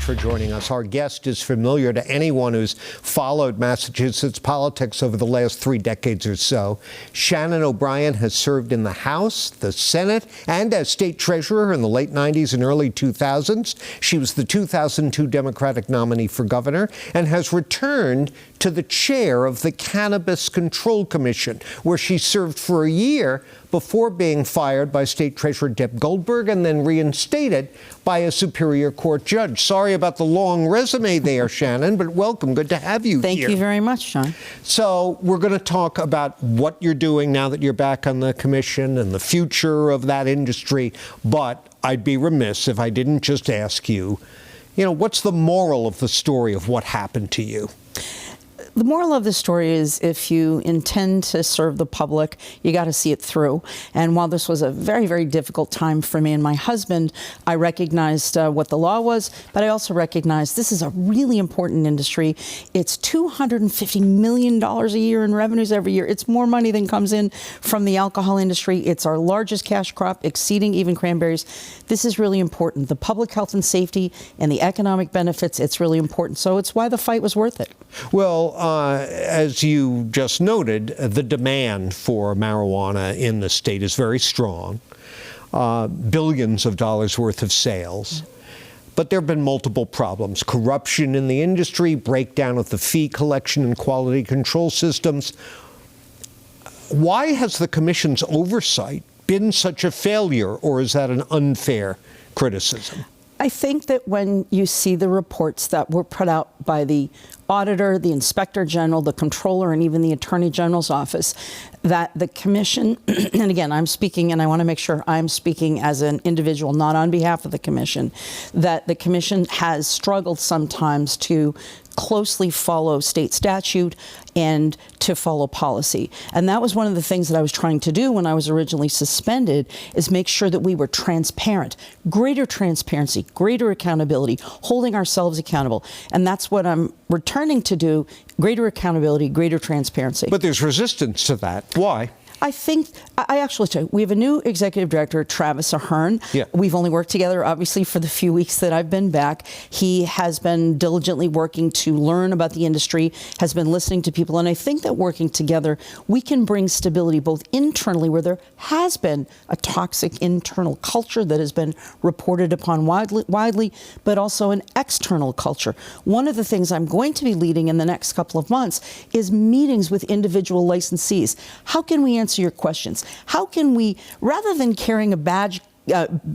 much for joining us. Our guest is familiar to anyone who's followed Massachusetts politics over the last 3 decades or so. Shannon O'Brien has served in the House, the Senate, and as state treasurer in the late 90s and early 2000s. She was the 2002 Democratic nominee for governor and has returned to the chair of the Cannabis Control Commission, where she served for a year before being fired by State Treasurer Deb Goldberg and then reinstated by a Superior Court judge. Sorry about the long resume there, Shannon, but welcome. Good to have you here. Thank you very much, Sean. So we're going to talk about what you're doing now that you're back on the commission and the future of that industry, but I'd be remiss if I didn't just ask you, what's the moral of the story of what happened to you? The moral of the story is if you intend to serve the public, you got to see it through. And while this was a very, very difficult time for me and my husband, I recognized what the law was, but I also recognized this is a really important industry. It's $250 million a year in revenues every year. It's more money than comes in from the alcohol industry. It's our largest cash crop, exceeding even cranberries. This is really important. The public health and safety and the economic benefits, it's really important. So it's why the fight was worth it. Well, as you just noted, the demand for marijuana in the state is very strong, billions of dollars worth of sales. But there have been multiple problems: corruption in the industry, breakdown of the fee collection and quality control systems. Why has the commission's oversight been such a failure, or is that an unfair criticism? I think that when you see the reports that were put out by the auditor, the inspector general, the controller, and even the attorney general's office, that the commission, and again, I'm speaking, and I want to make sure I'm speaking as an individual, not on behalf of the commission, that the commission has struggled sometimes to closely follow state statute and to follow policy. And that was one of the things that I was trying to do when I was originally suspended, is make sure that we were transparent, greater transparency, greater accountability, holding ourselves accountable. And that's what I'm returning to do: greater accountability, greater transparency. But there's resistance to that. Why? I actually tell you, we have a new executive director, Travis Ahern. Yeah. We've only worked together, obviously, for the few weeks that I've been back. He has been diligently working to learn about the industry, has been listening to people, and I think that working together, we can bring stability both internally, where there has been a toxic internal culture that has been reported upon widely, but also an external culture. One of the things I'm going to be leading in the next couple of months is meetings with individual licensees. How can we answer your questions? How can we, rather than carrying a badge,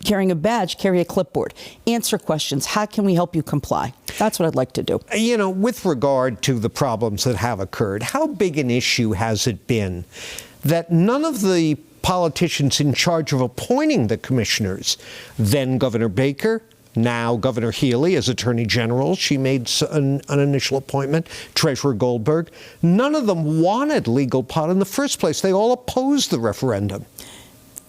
carry a clipboard? Answer questions. How can we help you comply? That's what I'd like to do. With regard to the problems that have occurred, how big an issue has it been that none of the politicians in charge of appointing the commissioners, then Governor Baker, now Governor Healy as Attorney General, she made an initial appointment, Treasurer Goldberg, none of them wanted legal pot in the first place. They all opposed the referendum.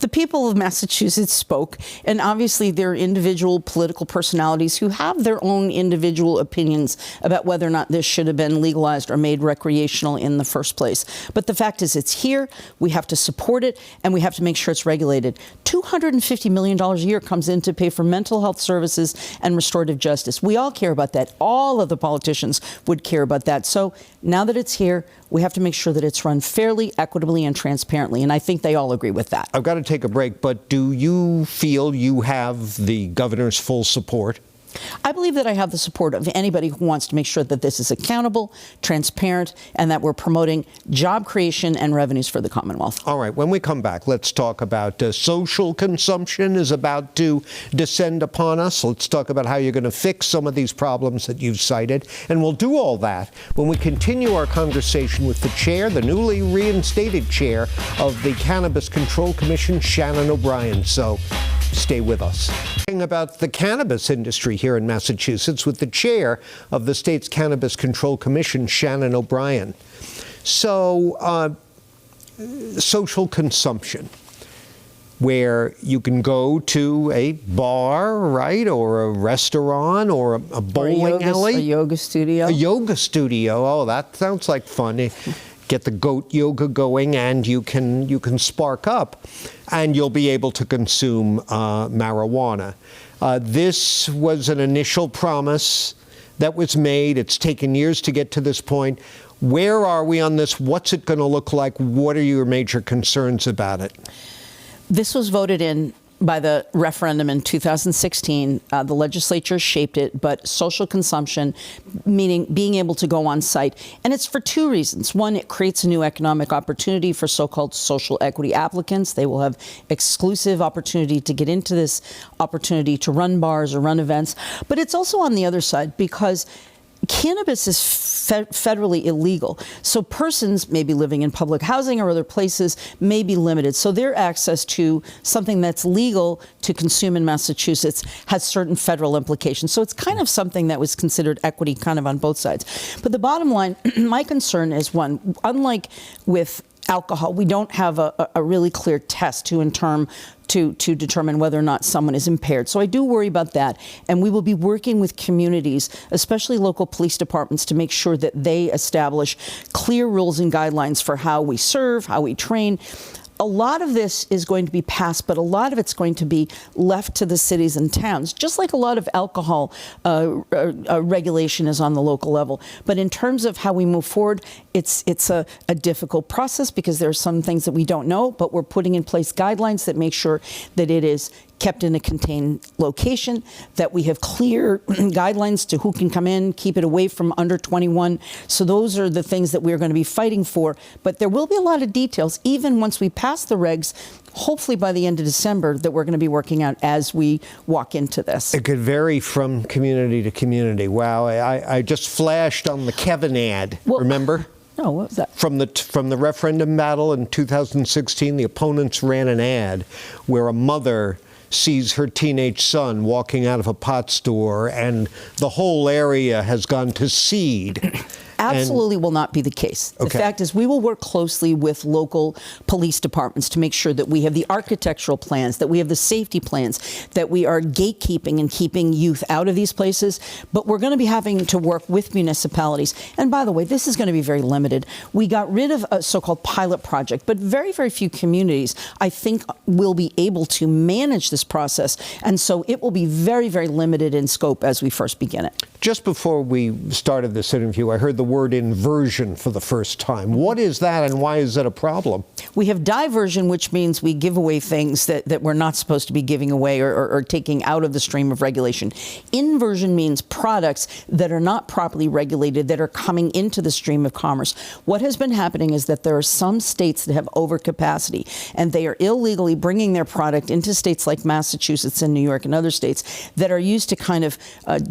The people of Massachusetts spoke, and obviously there are individual political personalities who have their own individual opinions about whether or not this should have been legalized or made recreational in the first place. But the fact is, it's here, we have to support it, and we have to make sure it's regulated. $250 million a year comes in to pay for mental health services and restorative justice. We all care about that. All of the politicians would care about that. So now that it's here, we have to make sure that it's run fairly, equitably, and transparently, and I think they all agree with that. I've got to take a break, but do you feel you have the governor's full support? I believe that I have the support of anybody who wants to make sure that this is accountable, transparent, and that we're promoting job creation and revenues for the Commonwealth. All right, when we come back, let's talk about social consumption is about to descend upon us. Let's talk about how you're going to fix some of these problems that you've cited. And we'll do all that when we continue our conversation with the chair, the newly reinstated chair of the Cannabis Control Commission, Shannon O'Brien. So stay with us. About the cannabis industry here in Massachusetts with the chair of the state's Cannabis Control Commission, Shannon O'Brien. So, social consumption, where you can go to a bar, right, or a restaurant, or a bowling alley. A yoga studio. A yoga studio. Oh, that sounds like fun. get the goat yoga going, and you can spark up, and you'll be able to consume marijuana. This was an initial promise that was made. It's taken years to get to this point. Where are we on this? What's it going to look like? What are your major concerns about it? This was voted in by the referendum in 2016. The legislature shaped it, but social consumption, meaning being able to go on site. And it's for two reasons. One, it creates a new economic opportunity for so-called social equity applicants. They will have exclusive opportunity to get into this opportunity to run bars or run events. But it's also on the other side because cannabis is federally illegal. So persons maybe living in public housing or other places may be limited. So their access to something that's legal to consume in Massachusetts has certain federal implications. So it's kind of something that was considered equity kind of on both sides. But the bottom line, my concern is one, unlike with alcohol, we don't have a really clear test to determine whether or not someone is impaired. So I do worry about that. And we will be working with communities, especially local police departments, to make sure that they establish clear rules and guidelines for how we serve, how we train. A lot of this is going to be passed, but a lot of it's going to be left to the cities and towns, just like a lot of alcohol regulation is on the local level. But in terms of how we move forward, it's a difficult process because there are some things that we don't know, but we're putting in place guidelines that make sure that it is kept in a contained location, that we have clear guidelines to who can come in, keep it away from under 21. So those are the things that we're going to be fighting for. But there will be a lot of details, even once we pass the regs, hopefully by the end of December, that we're going to be working out as we walk into this. It could vary from community to community. Wow, I just flashed on the Kevin ad, remember? No, what was that? From the referendum battle in 2016, the opponents ran an ad where a mother sees her teenage son walking out of a pot store, and the whole area has gone to seed. Absolutely will not be the case. The fact is we will work closely with local police departments to make sure that we have the architectural plans, that we have the safety plans, that we are gatekeeping and keeping youth out of these places. But we're going to be having to work with municipalities. And by the way, this is going to be very limited. We got rid of a so-called pilot project, but very, very few communities, I think, will be able to manage this process. And so it will be very, very limited in scope as we first begin it. Just before we started this interview, I heard the word inversion for the first time. What is that, and why is that a problem? We have diversion, which means we give away things that we're not supposed to be giving away or taking out of the stream of regulation. Inversion means products that are not properly regulated that are coming into the stream of commerce. What has been happening is that there are some states that have overcapacity, and they are illegally bringing their product into states like Massachusetts and New York and other states that are used to kind of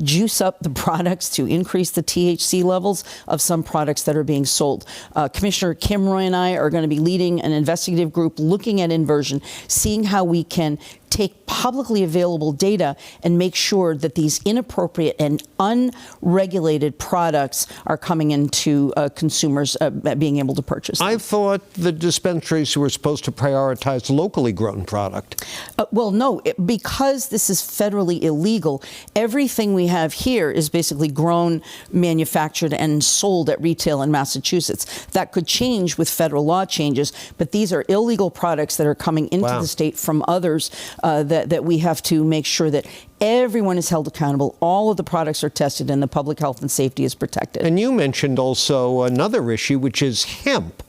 juice up the products to increase the THC levels of some products that are being sold. Commissioner Kim Roy and I are going to be leading an investigative group looking at inversion, seeing how we can take publicly available data and make sure that these inappropriate and unregulated products are coming into consumers being able to purchase them. I thought the dispensaries were supposed to prioritize locally grown product. Well, no, because this is federally illegal, everything we have here is basically grown, manufactured, and sold at retail in Massachusetts. That could change with federal law changes, but these are illegal products that are coming into the state from others that we have to make sure that everyone is held accountable. All of the products are tested and the public health and safety is protected. And you mentioned also another issue, which is hemp.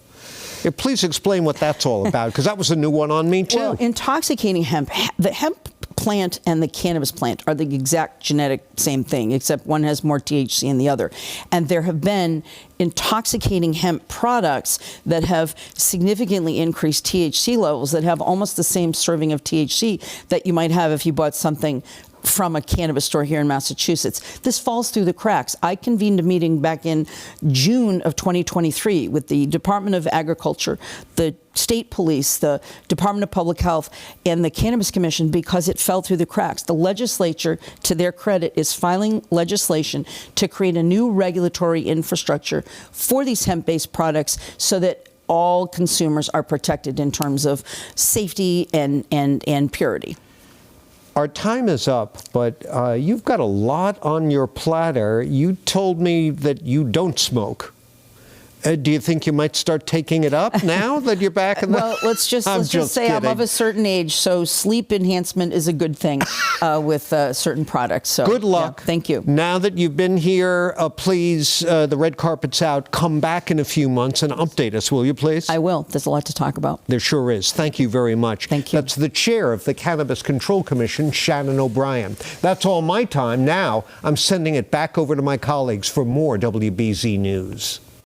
Please explain what that's all about, because that was a new one on me, too. Well, intoxicating hemp, the hemp plant and the cannabis plant are the exact genetic same thing, except one has more THC than the other. And there have been intoxicating hemp products that have significantly increased THC levels that have almost the same serving of THC that you might have if you bought something from a cannabis store here in Massachusetts. This falls through the cracks. I convened a meeting back in June of 2023 with the Department of Agriculture, the State Police, the Department of Public Health, and the Cannabis Commission because it fell through the cracks. The legislature, to their credit, is filing legislation to create a new regulatory infrastructure for these hemp-based products so that all consumers are protected in terms of safety and purity. Our time is up, but you've got a lot on your platter. You told me that you don't smoke. Do you think you might start taking it up now that you're back in the... Well, let's just say I'm of a certain age, so sleep enhancement is a good thing with certain products. So good luck. Yeah, thank you. Now that you've been here, please, the red carpet's out. Come back in a few months and update us, will you, please? I will. There's a lot to talk about. There sure is. Thank you very much. Thank you. That's the chair of the Cannabis Control Commission, Shannon O'Brien. That's all my time. Now I'm sending it back over to my colleagues for more WBZ News.